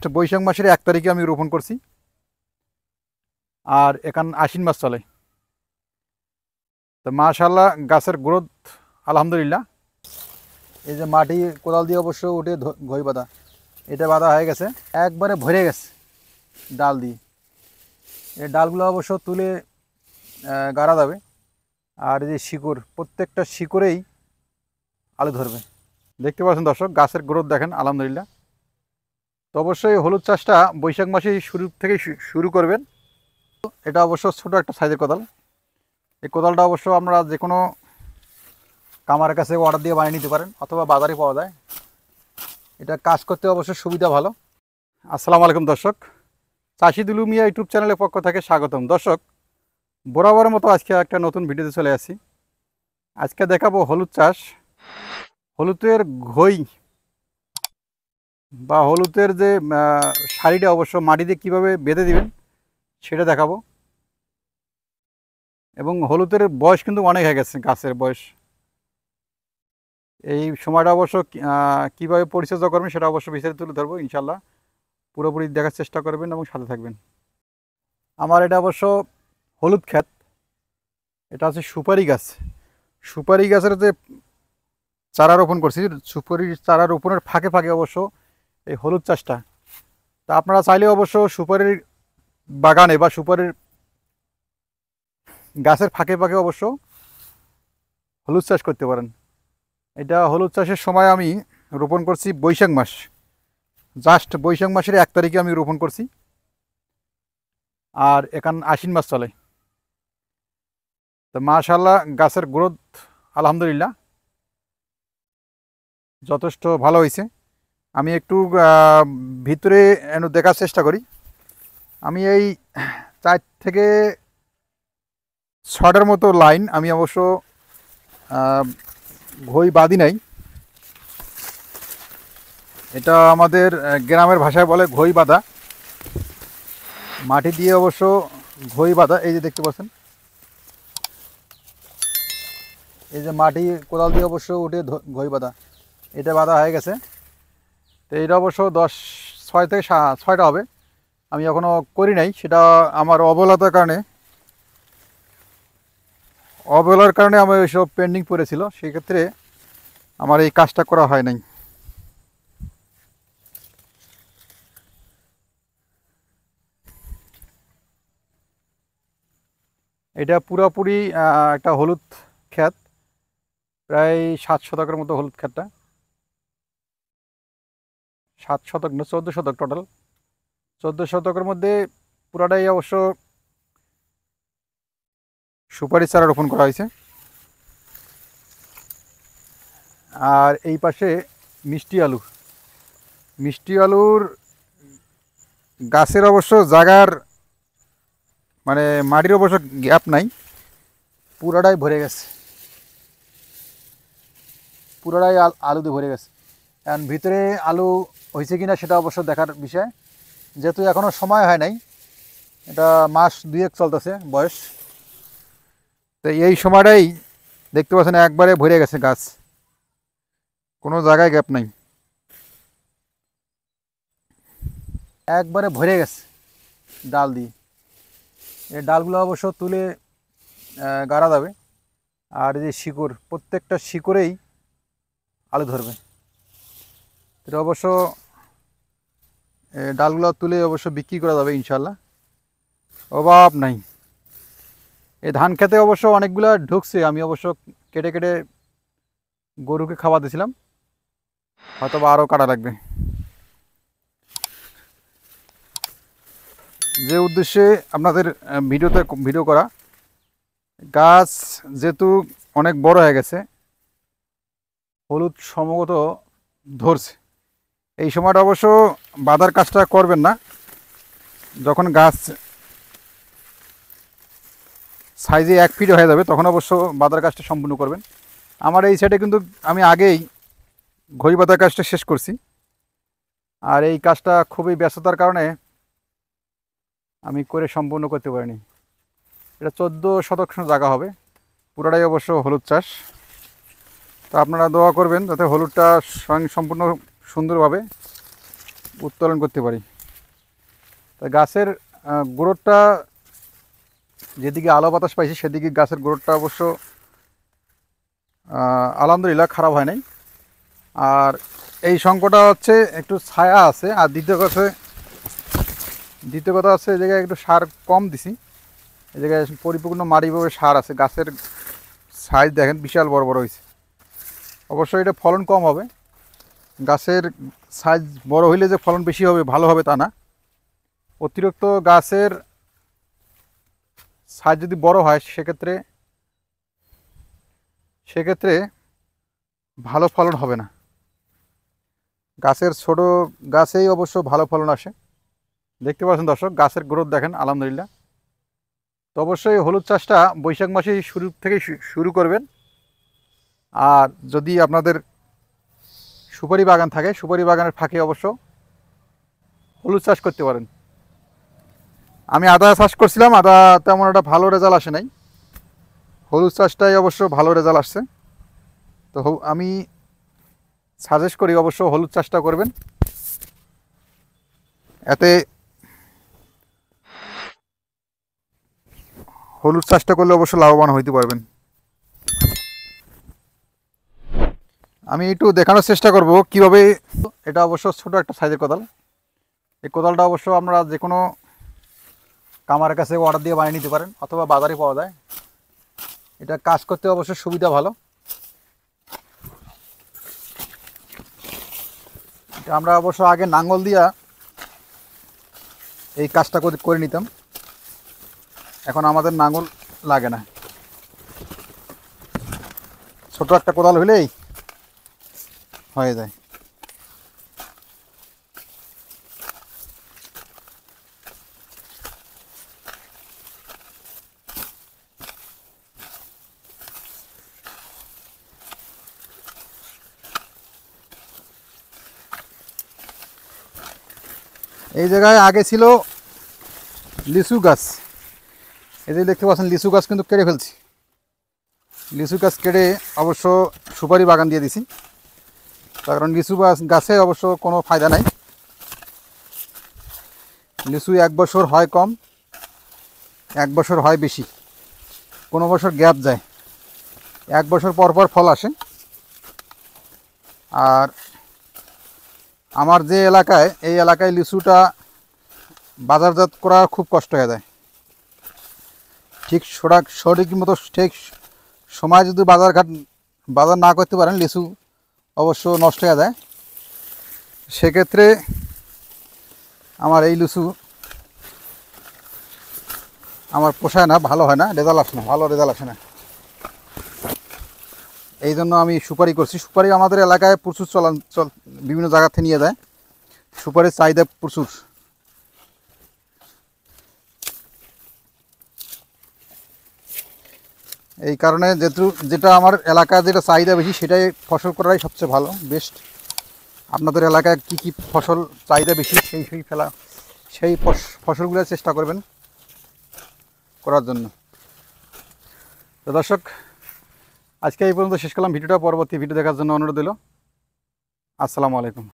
বৈশাখ মাসের 1 তারিখে আমি রোপণ করছি, আর এখন আশ্বিন মাস চলে। তো মাশাআল্লাহ গাছের গ্রোথ আলহামদুলিল্লাহ। এই যে মাটি কোদাল দিয়ে অবশ্য উঠে ঘই বাঁধা, এটা বাঁধা হয়ে গেছে, একবারে ভরে গেছে ডাল দিয়ে। এই ডালগুলো অবশ্য তুলে গাড়া যাবে। আর এই যে শিকড়, প্রত্যেকটা শিকড়েই আলু ধরবে। দেখতে পাচ্ছেন দর্শক, গাছের গ্রোথ দেখেন আলহামদুলিল্লাহ। তো অবশ্যই হলুদ চাষটা বৈশাখ মাসে শুরু থেকে শুরু করবেন। এটা অবশ্য ছোট একটা সাইজের কোদাল। এই কোদালটা অবশ্য আমরা যে কোনো কামারের কাছে অর্ডার দিয়ে বানিয়ে নিতে পারেন, অথবা বাজারে পাওয়া যায়। এটা কাজ করতে অবশ্য সুবিধা ভালো। আসসালামু আলাইকুম দর্শক, চাষি দুলু মিয়া ইউটিউব চ্যানেলের পক্ষ থেকে স্বাগতম। দর্শক, বরাবরের মতো আজকে একটা নতুন ভিডিওতে চলে আসি। আজকে দেখাবো হলুদ চাষ, হলুদের ঘই বা হলুদের যে সারিটা অবশ্য মাটিতে কীভাবে বেঁধে দিবেন সেটা দেখাবো। এবং হলুদের বয়স কিন্তু অনেক হয়ে গেছে, গাছের বয়স। এই সময়টা অবশ্য কীভাবে পরিচর্যা করবেন সেটা অবশ্য বিস্তারিত তুলে ধরবো ইনশাল্লাহ। পুরোপুরি দেখার চেষ্টা করবেন এবং সাথে থাকবেন। আমার এটা অবশ্য হলুদ ক্ষেত, এটা আছে সুপারি গাছ। সুপারি গাছের যে চারা রোপণ করছি, সুপারির চারা রোপণের ফাঁকে ফাঁকে অবশ্য এই হলুদ চাষটা। তা আপনারা চাইলে অবশ্য সুপারির বাগানে বা সুপারির গাছের ফাঁকে ফাঁকে অবশ্য হলুদ চাষ করতে পারেন। এটা হলুদ চাষের সময় আমি রোপণ করছি বৈশাখ মাস, জাস্ট বৈশাখ মাসের 1 তারিখে আমি রোপণ করছি, আর এখন আশ্বিন মাস চলে। তো মাশাআল্লাহ গাছের গ্রোথ আলহামদুলিল্লাহ যথেষ্ট ভালো হয়েছে। আমি একটু ভিতরে দেখার চেষ্টা করি। আমি এই 4 থেকে 6টার মতো লাইন আমি অবশ্য ঘই বাঁধি নাই। এটা আমাদের গ্রামের ভাষায় বলে ঘই বাঁধা, মাটি দিয়ে অবশ্য ঘই বাঁধা। এই যে দেখতে পাচ্ছেন, এই যে মাটি কোদাল দিয়ে অবশ্য উঠে ঘই বাঁধা, এটা বাঁধা হয়ে গেছে। তো এটা অবশ্য 6 থেকে 6টা হবে, আমি এখনও করি নাই। সেটা আমার অবহেলার কারণে আমার ওইসব পেন্ডিং পড়েছিল, সেক্ষেত্রে আমার এই কাজটা করা হয় নাই। এটা পুরোপুরি একটা হলুদ ক্ষেত, প্রায় 7 শতকের মতো হলুদ ক্ষেতটা। 7 শতক না, 14 শতক টোটাল। 14 শতকের মধ্যে পুরাটাই অবশ্য সুপারি চারা রোপণ করা হয়েছে। আর এই পাশে মিষ্টি আলুর গাছের অবশ্য জায়গার মানে মাটির অবশ্য গ্যাপ নাই, পুরাটাই ভরে গেছে, পুরাটাই আলুতে ভরে গেছে। কারণ ভিতরে আলু হয়েছে কিনা সেটা অবশ্য দেখার বিষয়, যেহেতু এখনও সময় হয় নাই, এটা মাস 2 চলতেছে বয়স। তো এই সময়টাই দেখতে পাচ্ছেন একবারে ভরে গেছে গাছ, কোনো জায়গায় গ্যাপ নাই, একবারে ভরে গেছে ডাল দিয়ে। এই ডালগুলো অবশ্য তুলে গাড়া যাবে। আর এই যে শিকড়, প্রত্যেকটা শিকড়েই আলু ধরবে। এটা অবশ্য ডালগুলো তুলে অবশ্য বিক্রি করা যাবে ইনশাল্লাহ, অভাব নাই। এই ধান খেতে অবশ্য অনেকগুলো ঢুকছে, আমি অবশ্য কেটে কেটে গরুকে খাওয়া দিয়েছিলাম, হয়তো বা আরও কাটা লাগবে। যে উদ্দেশ্যে আপনাদের ভিডিও করা, গাছ যেহেতু অনেক বড় হয়ে গেছে, হলুদ সম্ভবত ধরছে। এই সময়টা অবশ্য বাঁধার কাজটা করবেন না, যখন গাছ সাইজে 1 ফিট হয়ে যাবে তখন অবশ্য বাঁধার কাজটা সম্পূর্ণ করবেন। আমার এই সাইডে কিন্তু আমি আগেই ঘই বাঁধার কাজটা শেষ করছি, আর এই কাজটা খুবই ব্যস্ততার কারণে আমি করে সম্পূর্ণ করতে পারিনি। এটা 14 শতক জায়গা হবে, পুরোটাই অবশ্য হলুদ চাষ। তো আপনারা দোয়া করবেন যাতে হলুদটা সম্পূর্ণ সুন্দরভাবে উত্তোলন করতে পারি। তাই গাছের গ্রোথটা যেদিকে আলো বাতাস পাইছি সেদিকে গাছের গ্রোথটা অবশ্য আলহামদুলিল্লাহ খারাপ হয় নাই। আর এই সংকটটা হচ্ছে একটু ছায়া আছে। আর দ্বিতীয় কথা হচ্ছে এই জায়গায় একটু সার কম দিছি। এই জায়গায় পরিপূর্ণ মাটিভাবে সার আছে। গাছের সাইজ দেখেন বিশাল বড় বড় হয়েছে। অবশ্যই এটা ফলন কম হবে। গাছের সাইজ বড় হইলে যে ফলন বেশি হবে ভালো হবে তা না। অতিরিক্ত গাছের সাইজ যদি বড় হয় সেক্ষেত্রে ভালো ফলন হবে না। গাছের ছোট গাছেই অবশ্য ভালো ফলন আসে। দেখতে পাচ্ছেন দর্শক, গাছের গ্রোথ দেখেন আলহামদুলিল্লাহ। তো অবশ্যই হলুদ চাষটা বৈশাখ মাসেই শুরু থেকে শুরু করবেন। আর যদি আপনাদের সুপারি বাগান থাকে, সুপারি বাগানের ফাঁকে অবশ্য হলুদ চাষ করতে পারেন। আমি আদা চাষ করছিলাম, আদা তেমন একটা ভালো রেজাল্ট আসে নাই। হলুদ চাষটাই অবশ্য ভালো রেজাল্ট আসছে। তো আমি সাজেস্ট করি অবশ্য হলুদ চাষটা করবেন। এতে হলুদ চাষটা করলে অবশ্য লাভবান হইতে পারবেন। আমি একটু দেখানোর চেষ্টা করব কিভাবে। এটা অবশ্য ছোট একটা সাইজের কোদাল। এই কোদালটা অবশ্য আমরা যে কোনো কামারের কাছে অর্ডার দিয়ে বানিয়ে নিতে পারেন, অথবা বাজারে পাওয়া যায়। এটা কাজ করতে অবশ্য সুবিধা ভালো। আমরা অবশ্য আগে নাঙ্গল দিয়া এই কাজটা করে নিতাম। এখন আমাদের নাঙ্গল লাগে না। ছোট একটা কোদাল হইলেই হয়ে যায়। এই জায়গায় আগে ছিল লিচু গাছ। এই যে দেখতে পাচ্ছেন লিচু গাছ কিন্তু কেটে ফেলছি। লিচু গাছ কেটে অবশ্য সুপারি বাগান দিয়ে দিছি। কারণ লিচু গাছে অবশ্য কোনো ফায়দা নাই। লিচু 1 বছর হয় কম, 1 বছর হয় বেশি, কোনো বছর গ্যাপ যায়। 1 বছর পর পর ফল আসে। আর আমার যে এলাকায়, এই এলাকায় লিচুটা বাজারজাত করা খুব কষ্ট হয়ে যায়। ঠিক সঠিক মতো ঠিক সময় যদি বাজার না করতে পারেন, লিচু অবশ্য নষ্ট হয়ে যায়। সেক্ষেত্রে আমার এই লিচু আমার পোষায় না, ভালো হয় না, রেজাল্ট আসে না, ভালো রেজাল্ট আসে না। এই জন্য আমি সুপারি করছি। সুপারি আমাদের এলাকায় প্রচুর বিভিন্ন জায়গা থেকে নিয়ে যায়। সুপারির চাহিদা প্রচুর। এই কারণে যেটা আমার এলাকায় যেটা চাহিদা বেশি সেটাই ফসল করাই সবচেয়ে ভালো, বেস্ট। আপনাদের এলাকায় কি ফসল চাহিদা বেশি সেই ফসলগুলো চেষ্টা করবেন করার জন্য। তো দর্শক, আজকে এই পর্যন্ত শেষ করলাম ভিডিওটা। পরবর্তী ভিডিও দেখার জন্য অনুরোধ দিল। আসসালামু আলাইকুম।